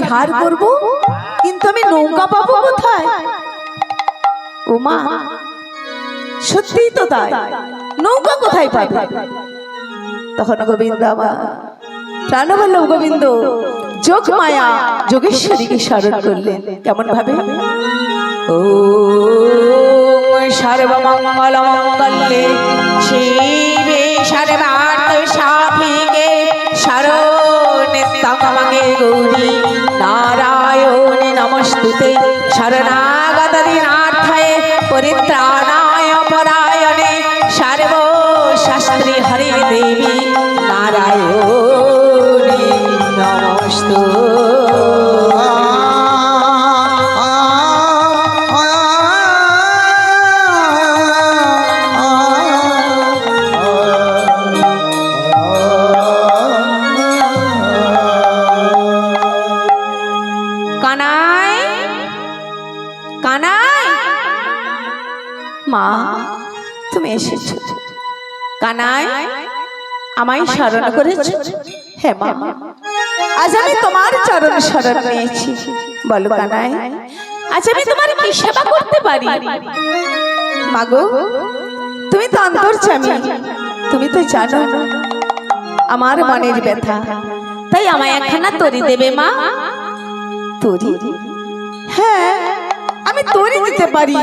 বিহার করব, কিন্তু আমি নৌকা পাবো কোথায়? ও মা, সত্যিই তো তাই, নৌকা কোথায় পাবে? তখন গোবিন্দ আমার প্রাণবল্লভ গোবিন্দ যোগ মায়া যোগেশ্বরীকে স্মরণ করলেন। কেমন ভাবে? ও সর্বমঙ্গল মঙ্গলে শিবে সর্বার্থ সাধিকে শরণ্যে গৌরী নারায়ণে নমস্তুতে শরণাগত দীনার্থয়ে পরিত্রাণায় পরায়ণে সর্বশাস্ত্রে হরে দেবী নারায়ণে নমস্তুতে। মা, তুমি এসেছো। কানাই, আমায় স্মরণ করেছো? হ্যাঁ মা, আজ আমি তোমার চরণ স্মরণ নিয়েছি। বলো কানাই, আজ আমি তোমার কি সেবা করতে পারি? মাগো, তুমি তো অন্তর্যামী, তুমি তো জানো আমার মনের ব্যথা, তাই আমায় একখানা তরি দেবে মা। তরি? হ্যাঁ, আমি তরি দিতে পারি,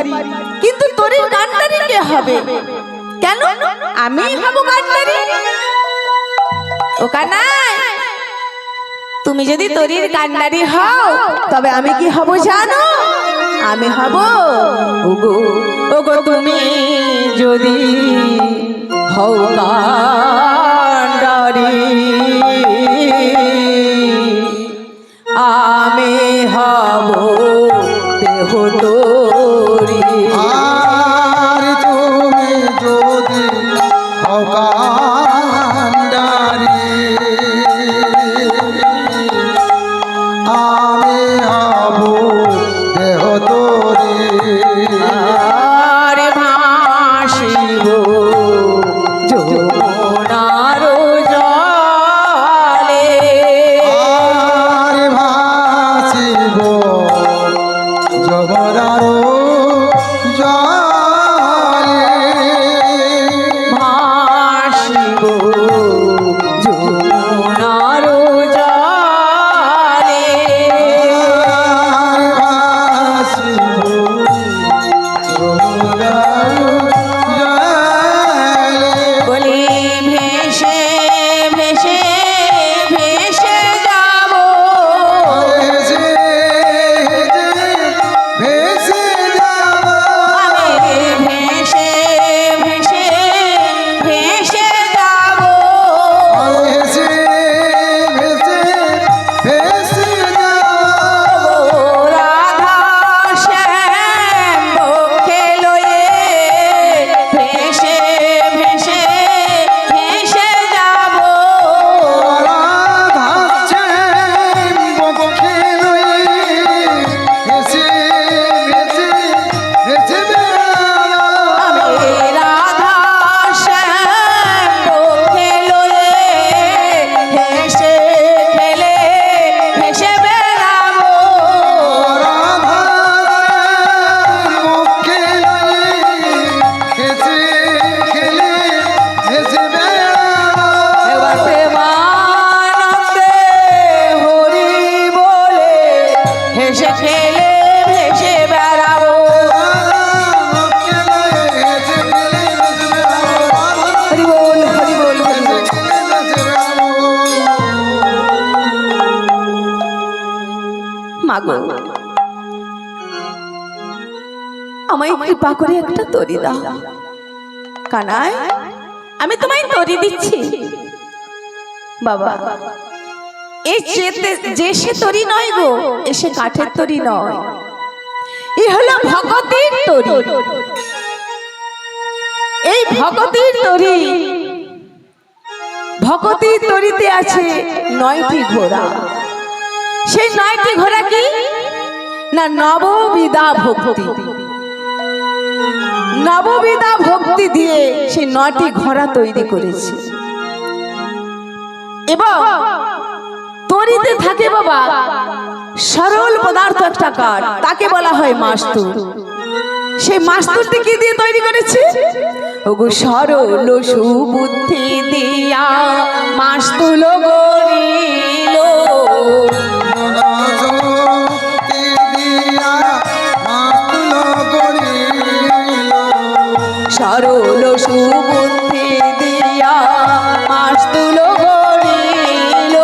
কিন্তু তরির কান্ডারি কে হবে? কেন আমি হব কান্ডারি? ও কানাই, তুমি যদি তরির কান্ডারি হও তবে আমি কি হব জানো? আমি হব ওগো ওগো তুমি যদি হও কান্ডারি, আমি হব দেহ তোরি। আর তুমি যদি হও কান্ডারি, আমি হব দেহ তোরি। আর ভাসিব যমুনার জলে, আর ভাসিব যমুনার জলে, ভাসিব যমুনার জলে। আর ভাসিব যমুনার জলে। বলি ভেসে ভেসে ভেসে যাব, ভেসে ভেসে যাব, আমি ভেসে ভেসে ভেসে যাব। ভেসে ভেসে ভেসে যাব। রাধা শ্যাম বক্ষে লয়ে ভেসে ভেসে ভেসে যাব। রাধা শ্যাম বক্ষে লয়ে ভেসে ভেসে ভেসে বেড়াবো। আমি রাধা শ্যাম বক্ষে লয়ে হেসে খেলে ভেসে বেড়াবো। রাধা শ্যাম বক্ষে লয়ে ভেসে খেলে ভেসে বেড়াবো। এবার প্রেমানন্দে হরি বলে হেসে খেলে ভেসে বেড়াবো। হরি বল হরি বল হরি বল। মাগো, আমায় কৃপা করে একটা তরি দাও। কানাই, আমি তোমায় তরি দিচ্ছি। বাবা, এই যে সে তরি নয় গো, এসে কাঠের তরি নয়, এ হলো ভগতির তরি। এই ভগতির তরি, ভগতির তরিতে আছে 9টি ঘোড়া। সেই 9টি ঘোড়া কি না? নববিধা ভক্তি। নববিধা ভক্তি দিয়ে সেই 9টি ঘোড়া তৈরি করেছে। এবং তরিতে থাকে বাবা সরল পদার্থ একটা কাঠ, তাকে বলা হয় মাস্তুল। সেই মাস্তুলটি কি দিয়ে তৈরি করেছে? ওগো সরল সুবুদ্ধি দিয়া মাস্তুল গড়িল। মনোযোগটি দিয়া মাতুল গড়িল। সরল সুবুদ্ধি দিয়া মাস্তুল গড়িল।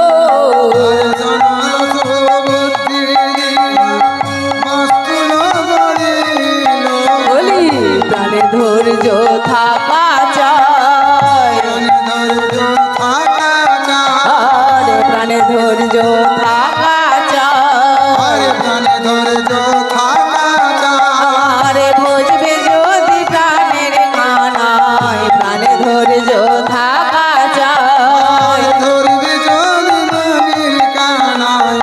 বুদ্ধি দিয়া মাতুল গড়িল। বলি প্রাণে ধৈর্য থাকা চাই, ধৈর্য থাকা চাই। আরে প্রাণে ধৈর্য থাকা চাই, প্রাণে ধৈর্য থাকা চাই। আরে বুঝবে যদি প্রাণের কানায়, প্রাণে ধৈর্য থাকা চাই। ধরবে যদি মনির কানায়,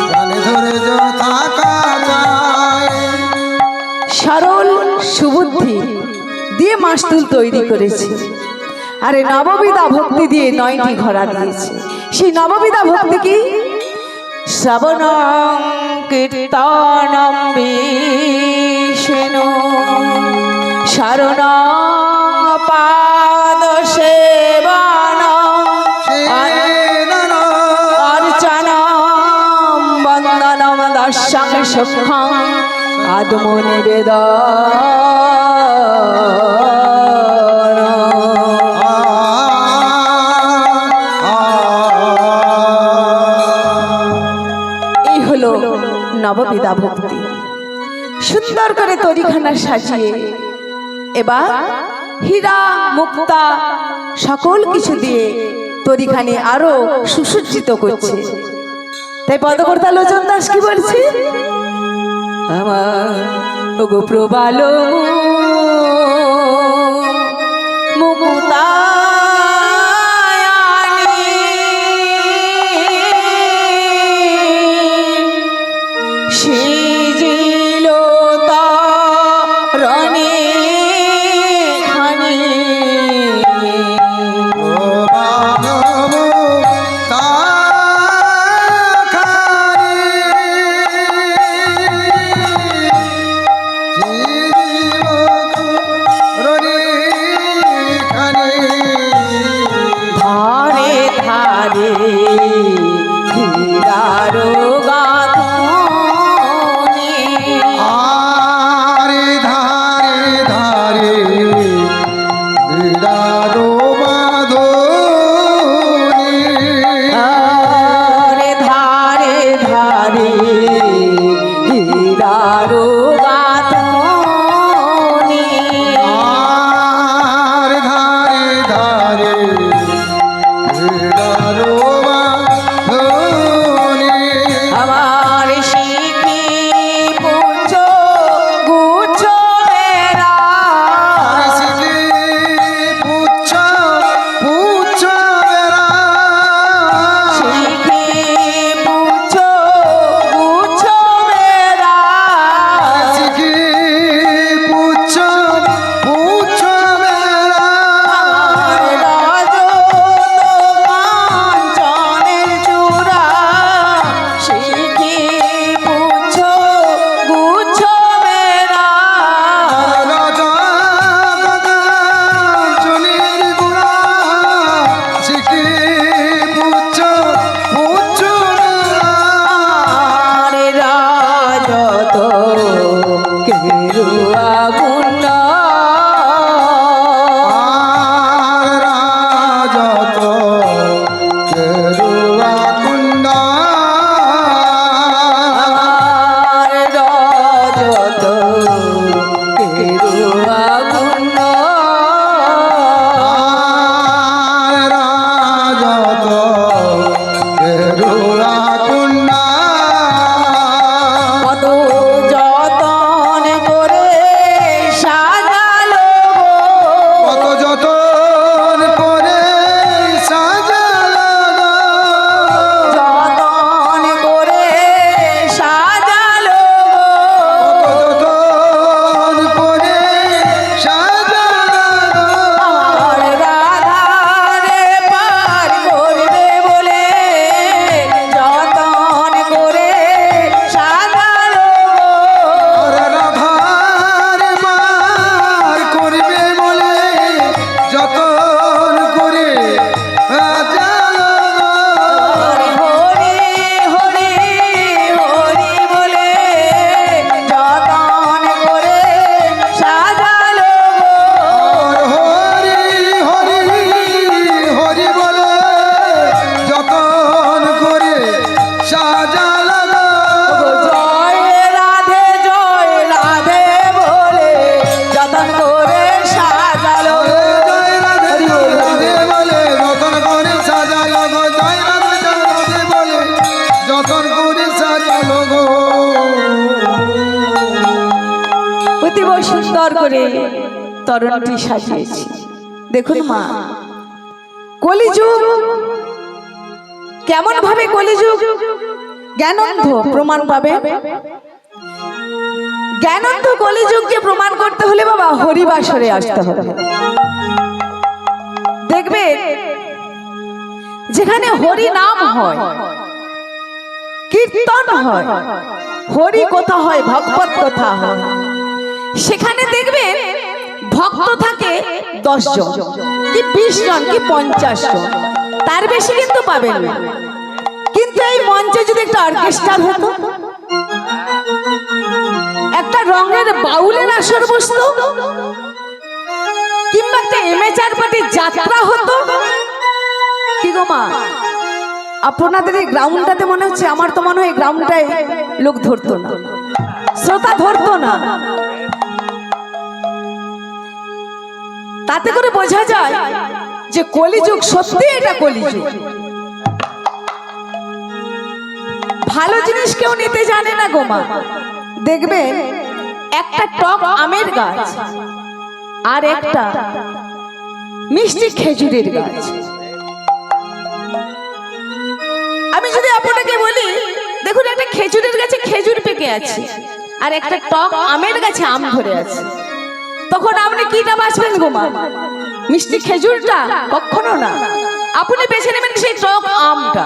প্রাণে ধৈর্য থাকা চাই। সরল সুবুদ্ধি দিয়ে মাস্তুল তৈরি করেছে, আরে নববিধা ভক্তি দিয়ে 9টি ঘোড়া দিয়েছে। সেই নববিধা ভক্তি কি? শ্রবণং কীর্তনম বিষ্ণু শরণং পাদ সেবনম অর্চনম বন্দনম দর্শন সুখম এই হলো নববিধা ভক্তি। সুন্দর করে তরিখানা সাজিয়ে এবার হীরা মুক্তা সকল কিছু দিয়ে তরিখানি আরো সুসজ্জিত করছে। তাই পদকর্তা লোচন দাস কি বলছে? আমার ওগো প্রবাল মুকুতায়ানি সিজিল তরণে খানি ধারে ধারে হীরারো গাঁথুনি, ধারে ধারে বিড়ারো বাঁধনি। ধারে ধারে ধারে হীরারো গাঁথুনি, ধারে ধারে বিড়ারো বাঁধনি। আমার শিখি পুচ্ছ গুচ্ছ মেরা, শিখি পুচ্ছ পুচ্ছ বেড়া। শিখি পুচ্ছ গুচ্ছ মেরা, সুন্দর করে তরণটি সাজিয়েছি। দেখুন মা, কলিযুগ কেমন ভাবে কলিযুগ জ্ঞানন্ধ প্রমাণ পাবে। জ্ঞানন্ধ কলিযুগকে প্রমাণ করতে হলে বাবা হরিবাসরে আসতে হবে। দেখবে যেখানে হরি নাম হয়, কীর্তন হয়, হরি কথা হয়, ভগবত কথা হয়, সেখানে দেখবে ভক্ত থাকে 10 জন কি 20 জন কি 50 জন, তার বেশি কিন্তু পাবেন না। কিন্তু এই মঞ্চে যদি একটা অর্কেস্ট্রা হতো, একটা রঙের বাউলের আসর বসতো, কিংবা একটা এমেচার পার্টির যাত্রা হতো, কি গো মা, আপনাদের এই গ্রাউন্ডটাতে মনে হচ্ছে, আমার তো মনে হয় এই গ্রাউন্ডটায় লোক ধরতো না, শ্রোতা ধরতো না। তাতে করে বোঝা যায় যে কলিযুগ সত্যি, এটা কলিযুগ। ভালো জিনিস কেউ নিতে জানে না গো মা। দেখবে একটা টক আমের গাছ আর একটা মিষ্টি খেজুরের গাছ। আমি যদি আপনাকে বলি, দেখুন একটা খেজুরের গাছে খেজুর পেকে আছে আর একটা টক আমের গাছে আম ধরে আছে, তখন আপনি কিটা বাঁচবেন গো মা? মিষ্টি খেজুরটা? কখনো না, আপনি বেছে নেবেন সেই টক আমটা।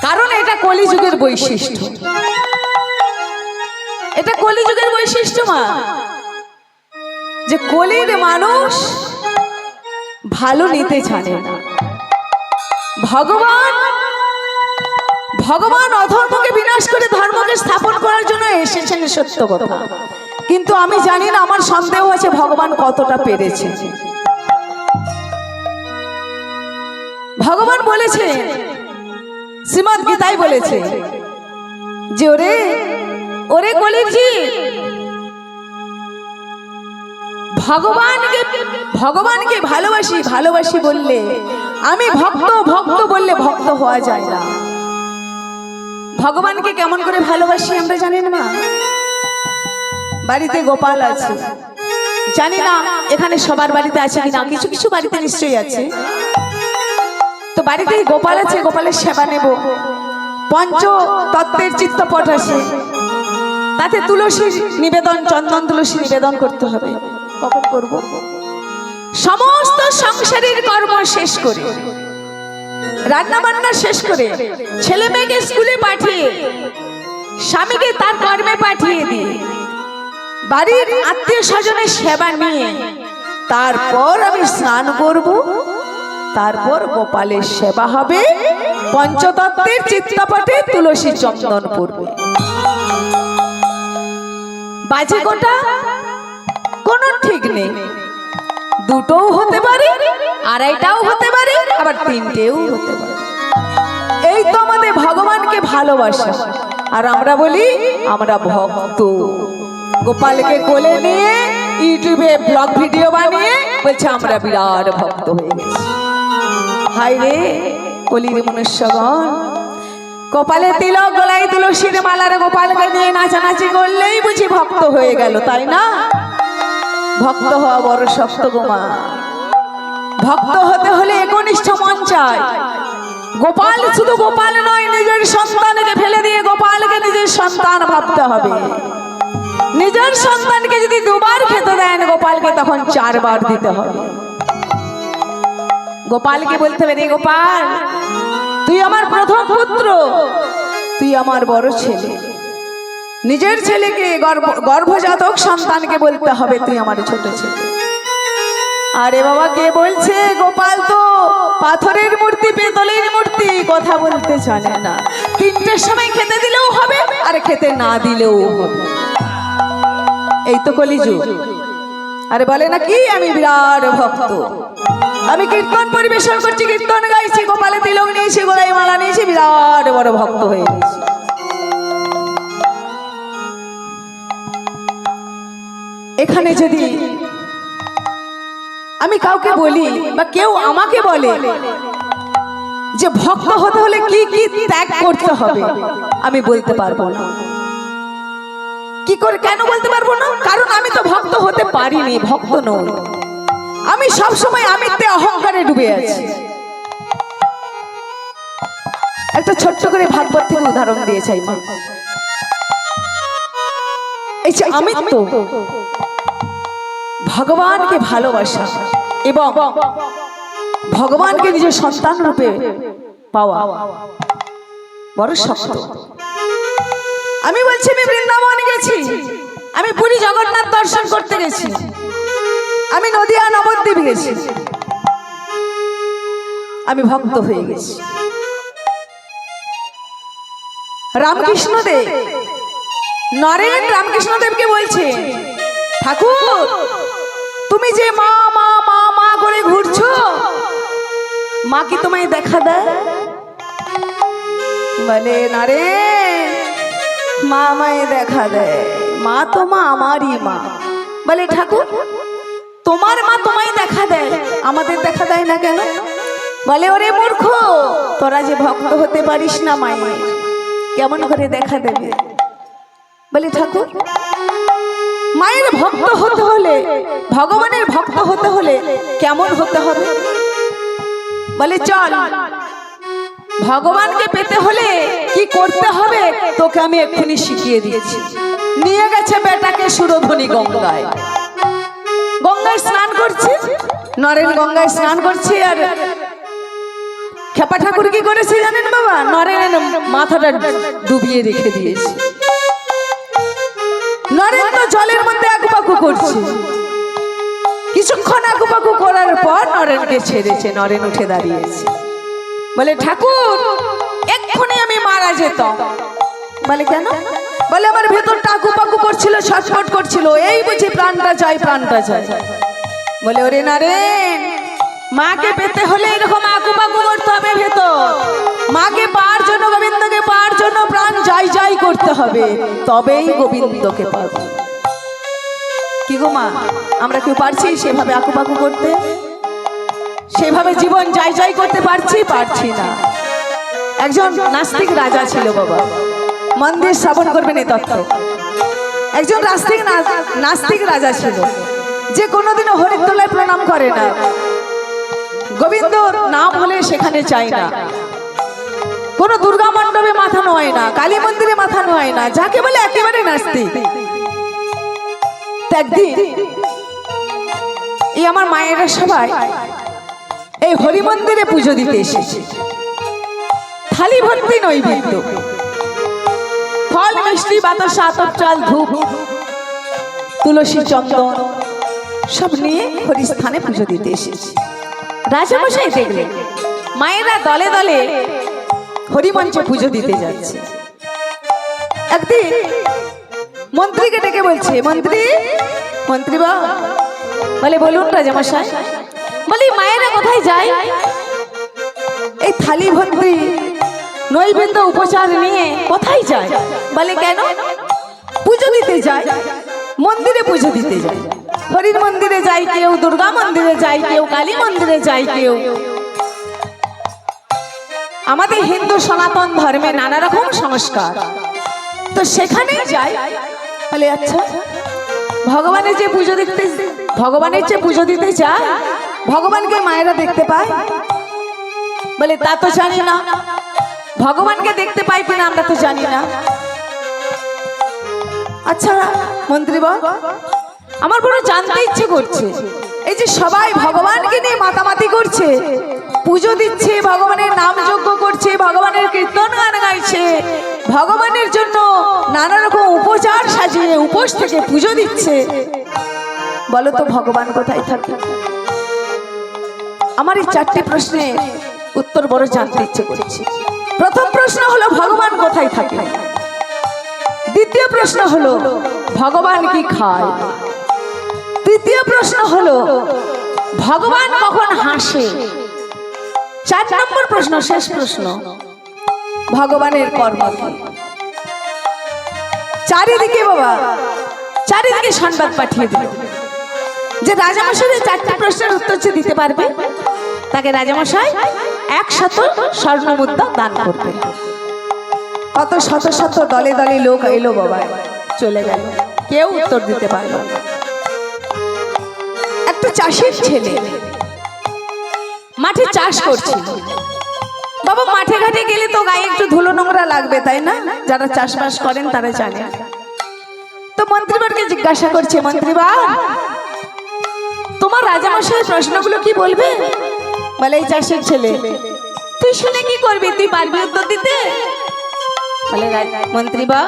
কারণ এটা কলিযুগের বৈশিষ্ট্য, এটা কলিযুগের বৈশিষ্ট্য মা, যে কলির মানুষ ভালো নিতে জানে না। ভগবান অধর্মকে বিনাশ করে ধর্মকে স্থাপন করার জন্য এসেছেন, সত্য কথা। কিন্তু আমি জানি না, আমার সন্দেহ আছে ভগবান কতটা পেরেছে। ভগবান বলেছে, শ্রীমদ্ গীতায় বলেছে যে ওরে ওরে কলিজি, ভগবানকে ভালোবাসি বললে, আমি ভক্ত বললে ভক্ত হওয়া যায় না। ভগবানকে কেমন করে ভালোবাসি আমরা জানেন না? বাড়িতে গোপাল আছে, জানি না এখানে সবার বাড়িতে আছে কিনা, কিছু কিছু বাড়িতে নিশ্চয়ই আছে। তো বাড়িতে গোপাল আছে, গোপালের সেবা নেব, পঞ্চ তত্ত্বের চিত্তপট আছে, তাতে তুলসী নিবেদন, চন্দন তুলসী নিবেদন করতে হবে। কখন করব? সমস্ত সংসারের কর্ম শেষ করে, রান্না বান্না শেষ করে, ছেলে মেয়েকে স্কুলে পাঠিয়ে, স্বামীকে তার কর্মে পাঠিয়ে দিয়ে, বাড়ির আত্মীয় স্বজনের সেবা নিয়ে তারপর আমি স্নান করব, তারপর গোপালের সেবা হবে, পঞ্চতত্ত্বের চিত্তপটে তুলসী চন্দন পড়বে। বাজে গোটা কোনো ঠিক নেই, দুটোও হতে পারে, আড়াইটাও হতে পারে, আবার তিনটেও হতে পারে। এই তো আমাদের ভগবানকে ভালোবাসা। আর আমরা বলি আমরা ভক্ত। গোপালকে কোলে নিয়ে ইউটিউবে ব্লগ ভিডিও বানিয়ে বলছে আমরা বিরাট ভক্ত হয়ে গেছি। হায় রে কলির মনুষ্যগণ, কপালে তিলক, গলায় তুলসীর মালার গোপালকে নিয়ে নাচানাচি করলেই বুঝি ভক্ত হয়ে গেল, তাই না? ভক্ত হওয়া বড় শক্ত গো মা। ভক্ত হতে হলে একনিষ্ঠ মন চাই। গোপাল শুধু গোপাল নয়, নিজের সন্তানকে ফেলে দিয়ে গোপালকে নিজের সন্তান ভাবতে হবে। নিজের সন্তানকে যদি 2 বার খেতে দেন, গোপালকে তখন 4 বার দিতে হবে। গোপালকে বলতে হবে, রে গোপাল, তুই আমার প্রথম পুত্র, তুই আমার বড় ছেলে। নিজের ছেলেকে, গর্ভজাতক সন্তানকে বলতে হবে তুই আমার ছোট ছেলে। আরে বাবা, কে বলছে? গোপাল তো পাথরের মূর্তি, পেতলের মূর্তি, কথা বলতে জানে না। 3টের সময় খেতে দিলেও হবে আর খেতে না দিলেও হবে। এই তো কলিযুগ। আরে বলে না কি, আমি বিরাট ভক্ত, আমি কীর্তন পরিবেশন করছি, কীর্তন গাইছি, গোপালে তিলক নিয়েছি, গলায় মালা নিয়েছি, বিরাট বড় ভক্ত হয়ে গেছি। এখানে যদি আমি কাউকে বলি বা কেউ আমাকে বলে যে ভক্ত হতে হলে কি কি ত্যাগ করতে হবে, আমি বলতে পারবো না। কি করে কেন বলতে পারবো না? কারণ আমি তো ভক্ত হতে পারিনি, ভক্ত নই। আমি সব সময় আমিতে অহংকারে ডুবে আছি। একটা ছোট্ট করে ভাগবত থেকে উদাহরণ দিয়ে চাই মা। এই যে আমিত্ব, ভগবানকে ভালোবাসা এবং ভগবানকে নিজের সন্তান রূপে পাওয়া বড় শক্ত। আমি বলছি আমি বৃন্দাবন গেছি, আমি পুরী জগন্নাথ দর্শন করতে গেছি, আমি নদিয়া নবদ্বীপ গেছি, আমি ভক্ত হয়ে গেছি। রামকৃষ্ণদেব, নরেন রামকৃষ্ণদেবকে বলছে, ঠাকুর তুমি যে মা মা মা মা করে ঘুরছো, মা কি তোমায় দেখা দেয়? বলে নরেন, মা আমায় দেখা দেয়, মা তো মা আমারই মা। বলে ঠাকুর তোমার মা তোমায় দেখা দেয়, আমাদের দেখা দেয় না কেন? বলে ওরে মূর্খ, তোরা যে ভক্ত হতে পারিস না মায়ের, কেমন করে দেখা দেবে? বলে ঠাকুর মায়ের ভক্ত হতে হলে, ভগবানের ভক্ত হতে হলে কেমন হতে হবে? বলে চল, ভগবানকে পেতে হলে কি করতে হবে তোকে আমি এক্ষুনি শিখিয়ে দিয়েছি। নিয়ে গেছে বেটাকে সুরধনী গঙ্গায়, গঙ্গায় স্নান করছে, নরেন গঙ্গায় স্নান করছে। আর খেপা ঠাকুর কি করেছে জানেন বাবা? নরেনের মাথাটা ডুবিয়ে রেখে দিয়েছে। নরেন তো জলের মধ্যে আকুপাকু করছে, কিছুক্ষণ আকুপাকু করার পর নরেনকে ছেড়েছে, নরেন উঠে দাঁড়িয়েছে। বলে ঠাকুর এক্ষুনি আমি মারা যেতাম। বলে কেন? বলে আমার ভেতরটা আকুপাকু করছিল, ছটফট করছিল, এই বুঝি প্রাণটা চাই, প্রাণটা চাই। বলে ওরে নরেন, মাকে পেতে হলে এরকম আকুপাকু করতে হবে ভেতর, মাকে পাওয়ার জন্য, গোবিন্দকে পাওয়ার জন্য প্রাণ যাই যাই করতে হবে, তবেই গোবিন্দকে পাবো। কি গো মা, আমরা কেউ পারছি সেভাবে আকুপাকু করতে? সেভাবে জীবন যাই যাই করতে পারছি? পারছি না। একজন নাস্তিক রাজা ছিল বাবা, মন দিয়ে শ্রবণ করবেন এই তত্ত্ব। একজন নাস্তিক রাজা ছিল, যে কোনোদিনও হরির তলায় প্রণাম করে না, গোবিন্দর নাম হলে সেখানে চাই না, কোন দুর্গা মণ্ডপে মাথা নোয় না, কালী মন্দিরে মাথা নোয় না, যাকে বলে একেবারে নাস্তিক। একদিন এই আমার মায়েরা সবাই এই হরি মন্দিরে পুজো দিতে এসেছে। থালি ভর্তি নৈবেদ্য, ফল মিষ্টি বাতাসা আতপ চাল ধূপ তুলসী চন্দন সব নিয়ে হরিস্থানে পুজো দিতে এসেছে। রাজামশাই দেখলেন মায়েরা দলে দলে হরিমঞ্চে পুজো দিতে যাচ্ছে। একদিন মন্ত্রীকে ডেকে বলছে, মন্ত্রী, মন্ত্রী বাবা। বলে বলুন রাজামশাই। বলি মায়েরা কোথায় যায়? এই থালি ভর্তি নৈবেদ্য উপচার নিয়ে কোথায় যায়? বলে কেন? পুজো দিতে যায়, মন্দিরে পুজো দিতে যায়। হরির মন্দিরে যায় কেউ, দুর্গা মন্দিরে যায় কেউ, কালী মন্দিরে যায় কেউ। আমাদের হিন্দু সনাতন ধর্মে নানা রকম সংস্কার, তো সেখানেই যায়। বলে আচ্ছা, ভগবানের যে পুজো দেখতে, ভগবানের যে পুজো দিতে যায়, ভগবানকে মায়েরা দেখতে পায়? বলে তা তো জানি না, ভগবানকে দেখতে পাই কিনা আমরা তো জানি না। আচ্ছা মন্ত্রী বাবা, আমার বড় জানতে ইচ্ছে করছে, এই যে সবাই ভগবানকে নিয়ে মাতামাতি করছে, পুজো দিচ্ছে, ভগবানের নাম যজ্ঞ করছে, ভগবানের কীর্তন গান গাইছে, ভগবানের জন্য নানা রকম উপচার সাজিয়ে উপোস থেকে পুজো দিচ্ছে, বলো তো ভগবান কোথায় থাকে? আমার এই চারটি প্রশ্নের উত্তর বড় জানতে ইচ্ছে করছে। প্রথম প্রশ্ন হলো ভগবান কোথায় থাকে? দ্বিতীয় প্রশ্ন হলো ভগবান কি খায়? তৃতীয় প্রশ্ন হলো ভগবান কখন হাসে? 4 নম্বর প্রশ্ন, শেষ প্রশ্ন, ভগবানের কর্ম কি? চারিদিকে বাবা, চারিদিকে সংবাদ পাঠিয়ে দিল যে রাজামশাই 4টি প্রশ্নের উত্তর যে দিতে পারবে তাকে রাজামশাই 100 স্বর্ণ মুদ্রা দান করবে। কত শত শত দলে দলে লোক এলো বাবা, চলে গেল, কেউ উত্তর দিতে পারল না। একটা চাষির ছেলে মাঠে চাষ করছিল। বাবা, মাঠে ঘাটে গেলে তো গায়ে একটু ধুলো নোংরা লাগবে, তাই না? যারা চাষবাস করেন তারা জানে। তো মন্ত্রীবারকে জিজ্ঞাসা করছে, মন্ত্রীবা, তোমার রাজামশাইয়ের প্রশ্নগুলো কি বলবে? বলে, এই চাষির ছেলে, তুই শুনে কি করবি? তুই পারবি উত্তর দিতে? বলে, মন্ত্রীবা,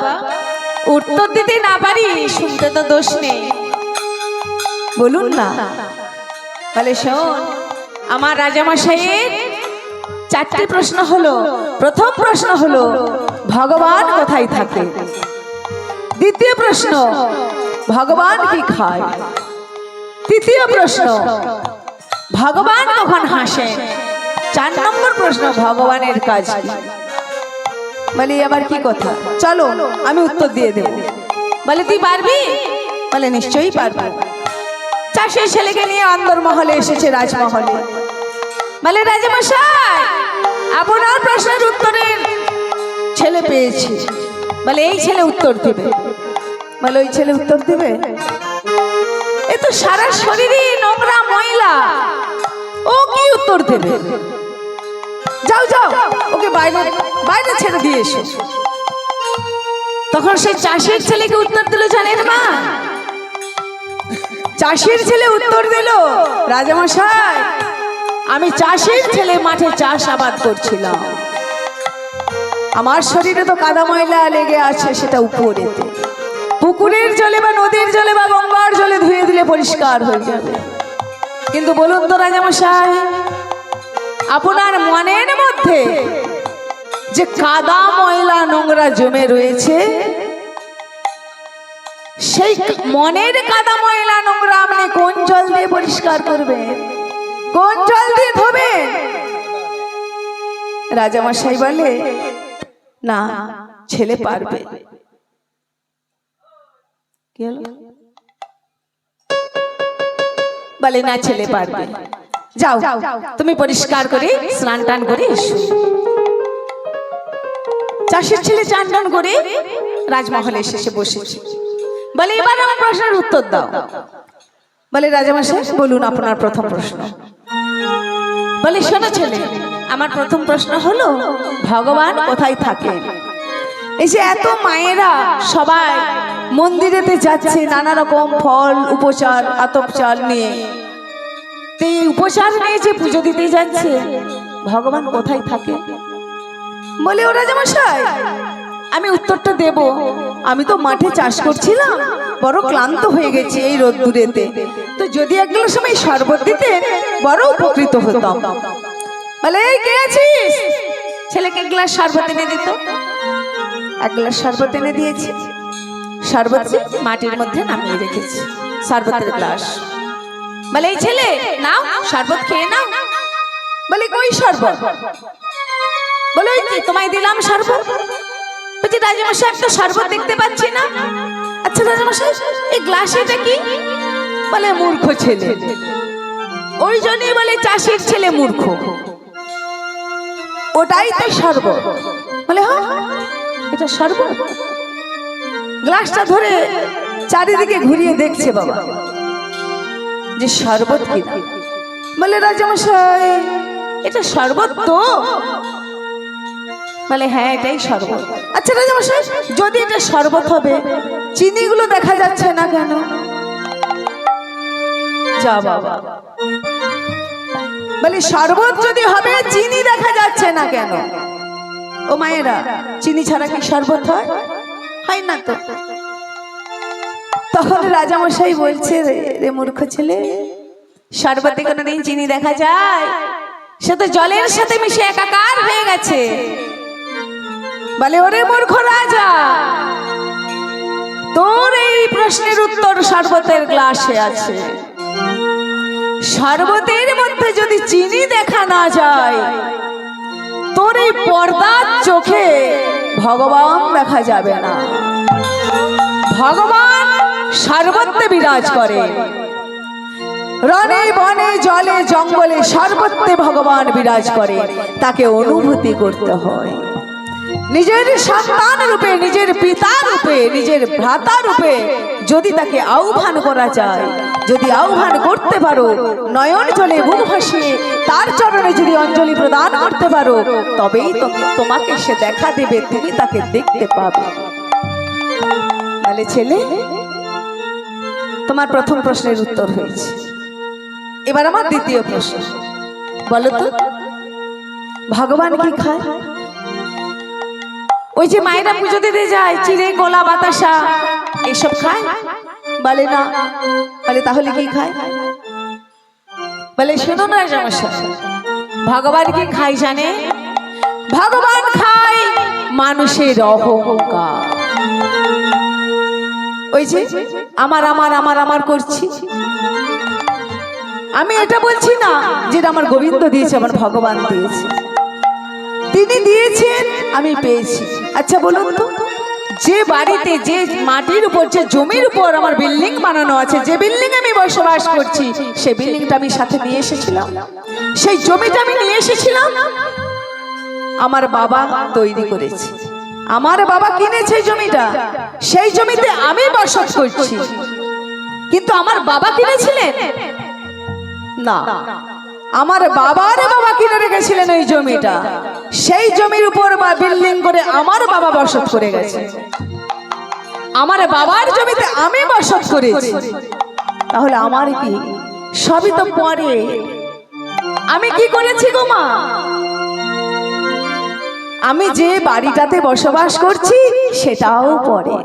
উত্তর দিতে না পারি, শুনতে তো দোষ নেই, বলুন না। বলে, শোন, আমার রাজামশাইয়ের 4টি প্রশ্ন হলো। প্রথম প্রশ্ন হলো, ভগবান কোথায় থাকে? দ্বিতীয় প্রশ্ন, ভগবান কি খায়? তৃতীয় প্রশ্ন, ভগবান কখন হাসেন? 4 নম্বর প্রশ্ন, ভগবানের কাজ কি? বলে, আবার কি কথা? চলো আমি উত্তর দিয়ে দেব। বলে, তুই পারবি? বলে, নিশ্চয়ই পারবো। চাষের ছেলেকে নিয়ে অন্দরমহলে এসেছে, রাজমহলে। বলে, রাজামশাই, আপনার প্রশ্নের উত্তরের ছেলে পেয়েছি। বলে, এই ছেলে উত্তর দিবে? বলে, ওই ছেলে উত্তর দিবে? এ তো সারা শরীরে নোংরা ময়লা, ও কি উত্তর দেবে? যাও যাও, ওকে বাইরে বাইরে ছেড়ে দিয়ে এসো। তখন সেই চাষির ছেলেকে উত্তর দিল, জানেন মা? চাষির ছেলে উত্তর দিল, রাজামশাই, আমি চাষির ছেলে মাঠে চাষাবাদ করছিলাম। আমার শরীরে তো কাদা ময়লা লেগে আছে, সেটা উপরেতে। পুকুরের জলে বা নদীর জলে বা গঙ্গার জলে ধুয়ে দিলে পরিষ্কার হয়ে যাবে। কিন্তু বলুন তো রাজামশাই, আপনার মনের মধ্যে যে কাদা ময়লা নোংরা জমে রয়েছে, সেই মনের কাদা ময়লা নোংরা আপনি কোন জল দিয়ে পরিষ্কার করবেন? কোন জল দিয়ে ধোবেন? রাজামশাই বলে, না, ছেলে পারবে। বলে, না, ছেলে পারবে। যাও, তুমি পরিষ্কার করে স্নান টান করে এসো। চাষের ছেলে চান টান করে রাজমহলে এসে বসেছে। বলে, এবার আমার প্রশ্নের উত্তর দাও। বলে, রাজামশাই, বলুন আপনার প্রথম প্রশ্ন। বলে, শোনো ছেলে, আমার প্রথম প্রশ্ন হলো, ভগবান কোথায় থাকেন? এই যে এত মায়েরা সবাই মন্দিরেতে যাচ্ছে নানা রকম ফল, উপচার, আতপ চাল নিয়ে, এই উপচার নিয়ে যে পুজো দিতে যাচ্ছে, ভগবান কোথায় থাকে? বলে, ও রাজামশাই, আমি উত্তরটা দেব। আমি তো মাঠে চাষ করছিলাম, বড় ক্লান্ত হয়ে গেছি এই রোদ্দুরেতে, তো যদি এক গ্লাস সময় শরবত দিতেন বড় উপকৃত হতাম। বলে, এই কে আছিস? ছেলেকে এক গ্লাস শরবত এনে দিত। 1 গ্লাস শরবত এনে দিয়েছি। শরবত মাটির মধ্যে নামিয়ে রেখেছি, শরবতের গ্লাস। বলে, এই ছেলে, নাও শরবত খেয়ে নাও। বলে, কই শরবত? বলে, ওই তোমায় দিলাম শরবত। বলছি, রাজামশাই, আমি তো শরবত দেখতে পাচ্ছি না। আচ্ছা রাজামশাই, এই গ্লাসে এটা কি? বলে, মূর্খ ছেলে। ওই জন্যই বলে চাষির ছেলে মূর্খ, ওটাই তো শরবত। বলে, হ্যাঁ, এটা শরবত। গ্লাসটা ধরে চারিদিকে ঘুরিয়ে দেখছে বাবা যে শরবত কিনা। বলে, রাজামশাই, এটা শরবত তো? বলে, হ্যাঁ, এটাই শরবত। আচ্ছা রাজামশাই, যদি এটা শরবত হবে, চিনিগুলো দেখা যাচ্ছে না কেন? যা বাবা। বলে, শরবত যদি হবে, চিনি দেখা যাচ্ছে না কেন? ও মায়েরা, চিনি ছাড়া কি শরবত হয়? হয় না তো। তখন রাজামশাই বলছে, রে মূর্খ ছেলে, শরবতে কোনোদিন চিনি দেখা যায়? সে তো জলের সাথে মিশে একাকার হয়ে গেছে। বলে, ওরে মূর্খ রাজা, তোর এই প্রশ্নের উত্তর শরবতের গ্লাসে আছে। শরবতের মধ্যে যদি চিনি দেখা না যায়, তোর এই পর্দার চোখে ভগবান দেখা যাবে না। ভগবান সর্বত্রে বিরাজ করে। রণে বনে জলে জঙ্গলে সর্বত্রে ভগবান বিরাজ করে। তাকে অনুভূতি করতে হয়। নিজের সন্তান রূপে, নিজের পিতা রূপে রূপে নিজের ভ্রাতা রূপে যদি তাকে আহ্বান করা যায়, যদি আহ্বান করতে পারো, নয়ন জলে বুক ভাসিয়ে তার চরণে যদি অঞ্জলি প্রদান করতে পারো, তবেই তোমাকে সে দেখা দেবে, তুমি তাকে দেখতে পাবে। তাহলে ছেলে, তোমার প্রথম প্রশ্নের উত্তর হয়েছে। এবার আমার দ্বিতীয় প্রশ্ন, বলো তো ভগবান কি খায়? ওই যে মায়েরা পুজো দিতে যায়, চিড়ে গোলা বাতাসা এসব খায়? বলে না। বলে তাহলে কি খায়? বলে শোনো না রাজামশাই, ভগবান কি খায় জানে? ভগবান খায় মানুষের অহংকার। ওই যে আমার আমার আমার আমার করছি, আমি এটা বলছি না যেটা আমার গোবিন্দ দিয়েছে, আমার ভগবান দিয়েছে, তিনি দিয়েছেন, আমি পেয়েছি। আচ্ছা বলুন তো, যে বাড়িতে যে মাটির উপর, যে জমির উপর আমার বিল্ডিং বানানো আছে, যে বিল্ডিং আমি বসবাস করছি, সেই বিল্ডিংটা আমি সাথে নিয়ে এসেছিলাম, সেই জমিটা আমি নিয়ে এসেছিলাম, আমার বাবা তৈরি করেছে, আমার বাবা কিনেছে জমিটা, সেই জমিতে আমি বসবাস করছি। কিন্তু আমার বাবা কিনেছিলেন না, আমার বাবার বাবা কিনে রেখেছিলেন ওই জমিটা, সেই জমির উপর বা বিল্ডিং করে আমার বাবা বসত করে গেছে, আমার বাবার জমিতে আমি বসত করেছি। তাহলে আমার কি? সবই তো পরে। আমি কি করেছি গো মা? আমি যে বাড়িটাতে বসবাস করছি সেটাও পরে।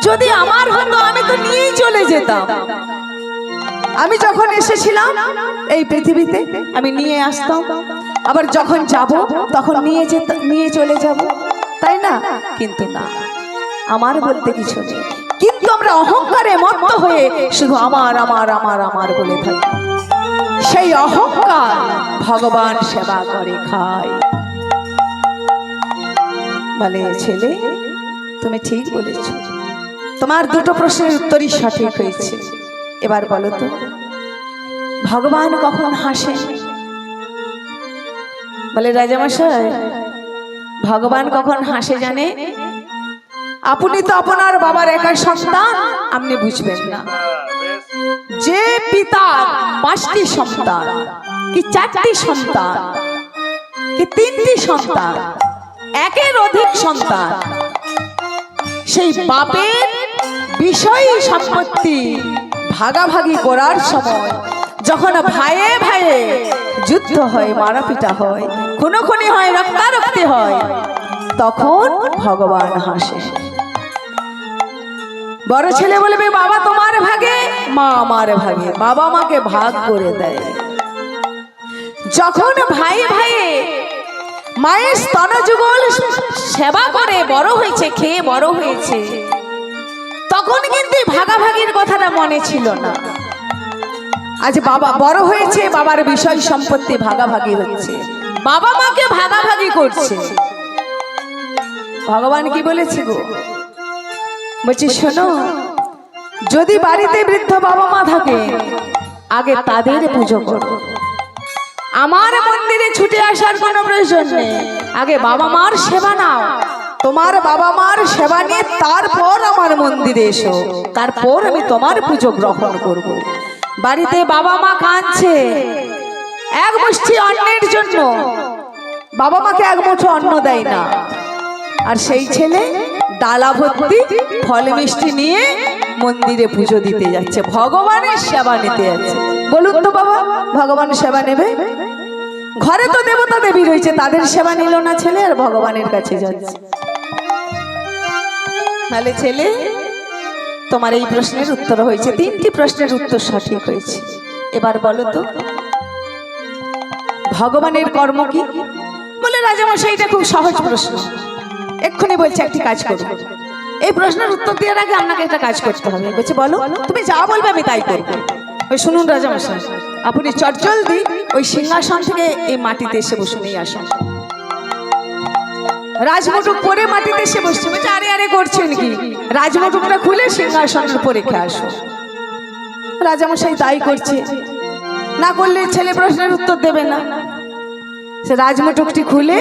যদি আমার হতো আমি তো নিয়েই চলে যেতাম। আমি যখন এসেছিলাম এই পৃথিবীতে আমি নিয়ে আসতাম, আবার যখন যাব তখন নিয়ে চলে যাব, তাই না? কিন্তু না, আমার বলতে কিছু নেই। কিন্তু আমরা অহংকারে মত্ত হয়ে শুধু আমার আমার আমার আমার বলে থাকি। সেই অহংকার ভগবান সেবা করে খায়। বলে ছেলে, তুমি ঠিক বলেছ, তোমার দুটো প্রশ্নের উত্তরই সঠিক হয়েছে। এবার বলো তো ভগবান কখন হাসেন? বলে রাজামশাই, ভগবান কখন হাসে জানে? আপনি তো আপনার বাবার একা সন্তান, আপনি বুঝবেন না। যে পিতার 5টি সন্তান, কি 4টি সন্তান, কি 3টি সন্তান, একের অধিক সন্তান, সেই বাপের বিষয় সম্পত্তি ভাগাভাগি করার সময় যখন ভাইয়ে ভাইয়ে যুদ্ধ হয়, মারাপিটা হয়, খুনোখুনি হয়, রক্তারক্তি হয়, তখন ভগবান হাসে। বড় ছেলে বলবে বাবা তোমার ভাগে, মা আমার ভাগে, বাবা মাকে ভাগ করে দেয়। যখন ভাই ভাইয়ে মায়ের স্তনযুগল সেবা করে বড় হয়েছে, খেয়ে বড় হয়েছে, তখন কিন্তু ভাগাভাগির কথাটা মনে ছিল না। আজ বাবা বড় হয়েছে, বাবার বিষয় সম্পত্তি ভাগাভাগি হচ্ছে, বাবা মাকে ভাগাভাগি করছে। ভগবান কি বলেছে গো? বলছি শোনো, যদি বাড়িতে বৃদ্ধ বাবা মা থাকে আগে তাদের পুজো করো। আমার মন্দিরে ছুটে আসার কোনো প্রয়োজন নেই, আগে বাবা মার সেবা নাও। তোমার বাবা মার সেবা নিয়ে তারপর আমার মন্দিরে এসো, তারপর আমি তোমার পুজো গ্রহণ করব। বাড়িতে বাবা মা কাঁদছে এক মুষ্টি অন্নের জন্য, বাবা মাকে এক মুঠো অন্ন দেয় না, আর সেই ছেলে ডালা ভর্তি ফল মিষ্টি নিয়ে মন্দিরে পুজো দিতে যাচ্ছে, ভগবানের সেবা নিতে যাচ্ছে। বলুন তো বাবা, ভগবানের সেবা নেবে? ঘরে তো দেবতা দেবী রয়েছে, তাদের সেবা নিল না ছেলে, আর ভগবানের কাছে যাচ্ছে। তাহলে ছেলে, তোমার এই প্রশ্নের উত্তর হয়েছে, 3টি প্রশ্নের উত্তর সঠিক হয়েছে। এবার বলো তো ভগবানের কর্ম কি? বলে রাজামশাই, এটা খুব সহজ প্রশ্ন, এক্ষুনি বলছে একটি কাজ করো। এই প্রশ্নের উত্তর দেওয়ার আগে আপনাকে একটা কাজ করতে হবে। বলছে বলো, তুমি যা বলবে আমি তাই করবো। ওই শুনুন রাজামশাই, আপনি চটজলদি ওই সিংহাসন থেকে এই মাটিতে এসে বসে নিয়ে আসুন। রাজমুটুক পরে মাটিতে এসে বসছে। বলছে আরে আরে করছেন কি? রাজমুটুকটা খুলে সিংহাসনের উপর রেখে আসো। রাজামশাই তাই করছে, না করলে ছেলে প্রশ্নের উত্তর দেবে না। সে রাজমুটুকটি খুলে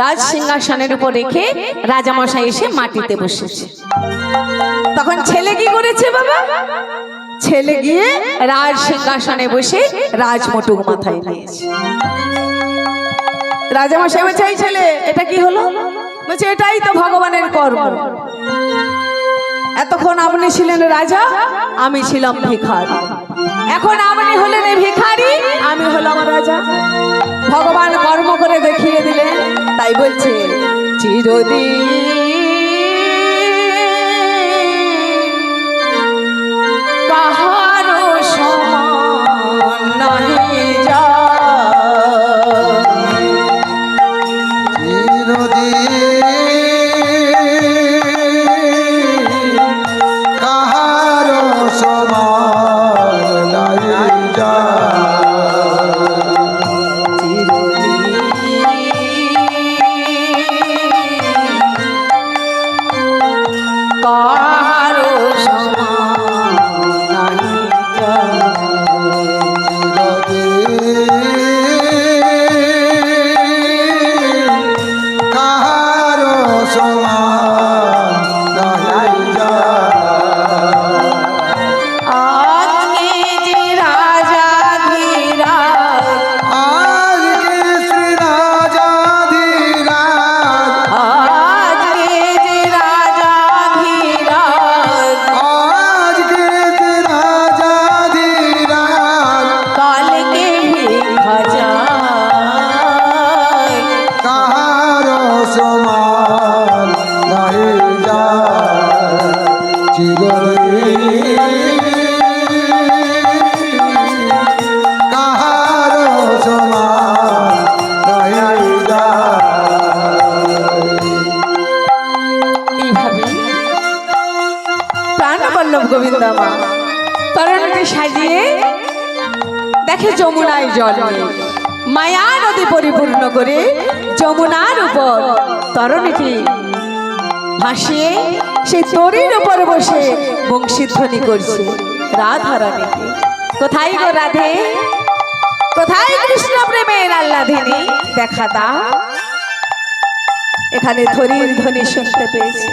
রাজ সিংহাসনের উপর রেখে রাজামশাই এসে মাটিতে বসেছে। তখন ছেলে কি করেছে বাবা? ছেলে গিয়ে রাজ সিংহাসনে বসে রাজমটুক মাথায় নিয়েছে। রাজামশাই বলছে, এই ছেলে এটা কি হলো? বলছে, এটাই তো ভগবানের কর্ম। এতক্ষণ আপনি ছিলেন রাজা, আমি ছিলাম ভিখারি। এখন আপনি হলেন ভিখারি, আমি হলাম রাজা। ভগবান কর্ম করে দেখিয়ে দিলেন। তাই বলছে, চিরদিন কাহারো সমান নাহি যায়। চিরদিন কাহারো সমান নাই যায়। কাহারো সমান নাহি যায়। কাহারো সমান নাই যায়। আজকে যে রাজা ধীরাজ, আজকে শ্রী রাজাধিরাজ, আজকে যে রাজা ধীরাজ, আজকে শ্রী রাজাধিরাজ, কালকে ভিক্ষা যায়। কাহারো সমান নাই যায়। চিরদিন কাহারো সমান নাই যায়। এইভাবে প্রাণবল্লভ গোবিন্দ মা তরণটি সাজিয়ে দেখে যমুনায় জল নেই। মায়া নদী পরিপূর্ণ করে যমুনার উপর তরণীটি ভাসিয়ে সেই তরির উপর বসে বংশীধ্বনি করছে রাধারানীকে। কোথায় গো রাধে, কোথায় কৃষ্ণ প্রেমের আল্লাধিনী, দেখা দাও। এখানে ধরির ধ্বনি শুনতে পেয়েছে।